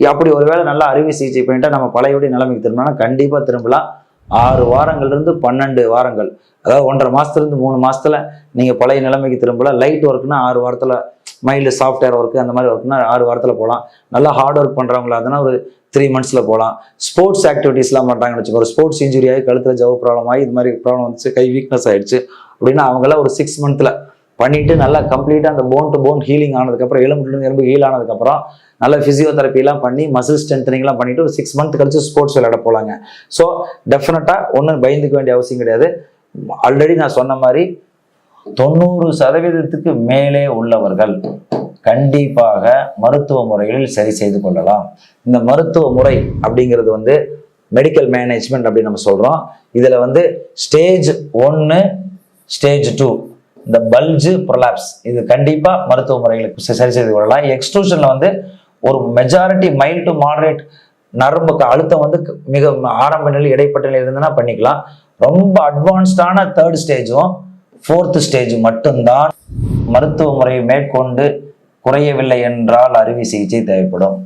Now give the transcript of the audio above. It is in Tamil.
அப்படி ஒருவேளை நல்லா அறுவை சிகிச்சை பண்ணிட்டா நம்ம பழையபடி நிலைமைக்கு திரும்பினா கண்டிப்பா திரும்பலாம். 6 வாரங்கள்ல இருந்து 12 வாரங்கள், அதாவது 1.5 மாசத்துல இருந்து 3 மாசத்துல நீங்க பழைய நிலைமைக்கு திரும்பலாம். லைட் ஒர்க்னா 6 வாரத்துல, மைல்டு சாஃப்ட்வேர் ஒர்க் அந்த மாதிரி ஒர்க்னா 6 வாரத்துல போகலாம். நல்லா ஹார்ட் ஒர்க் பண்றவங்களா அதனா ஒரு 3 மந்த்ஸ்ல போகலாம். ஸ்போர்ட்ஸ் ஆக்டிவிட்டிஸ்லாம் பண்றாங்கன்னு வச்சுக்கோ, ஒரு ஸ்போர்ட்ஸ் இன்ஜுரி ஆகி கழுத்துல ஜவு ப்ராப்ளம் ஆகி இது மாதிரி ப்ராப்ளம் வந்துச்சு, கை வீக்னஸ் ஆயிடுச்சு அப்படின்னா அவங்களாம் ஒரு 6 மந்த்ல பண்ணிட்டு நல்லா கம்ப்ளீட்டா அந்த போன் டு போன் ஹீலிங் ஆனதுக்கப்புறம், எலும்புலேருந்து எலும்பு ஹீல் ஆனதுக்கப்புறம் நல்ல பிசியோதெரப்பி எல்லாம் பண்ணி மசில் ஸ்ட்ரென்தனிங் எல்லாம் பண்ணிட்டு ஒரு 6 மந்த் கழிச்சு ஸ்போர்ட்ஸ் விளையாட போலாங்க. ஸோ டெஃபினட்டா ஒன்றும் பயந்துக்க வேண்டிய அவசியம் கிடையாது. ஆல்ரெடி நான் சொன்ன மாதிரி 90% மேலே உள்ளவர்கள் கண்டிப்பாக மருத்துவ முறைகளில் சரி செய்து கொள்ளலாம். இந்த மருத்துவ முறை அப்படிங்கிறது மெடிக்கல் மேனேஜ்மெண்ட் அப்படின்னு நம்ம சொல்றோம். இதுல ஸ்டேஜ் 1, ஸ்டேஜ் 2 இந்த பல்ஜ் ப்ரொலாப்ஸ் இது கண்டிப்பா மருத்துவ முறைகளுக்கு சரி செய்து கொள்ளலாம். எக்ஸ்ட்ரூஷன்ல ஒரு மெஜாரிட்டி மைல்டு டு மாடரேட் நரம்புக்கு அழுத்தம் மிக ஆரம்ப நிலை இடைப்பட்ட நிலை இருந்ததுன்னா பண்ணிக்கலாம். ரொம்ப அட்வான்ஸ்டான 3rd ஸ்டேஜும் 4th ஸ்டேஜ் மட்டும்தான் மருத்துவ முறையை மேற்கொண்டு குறையவில்லை என்றால் அறுவை சிகிச்சை தேவைப்படும்.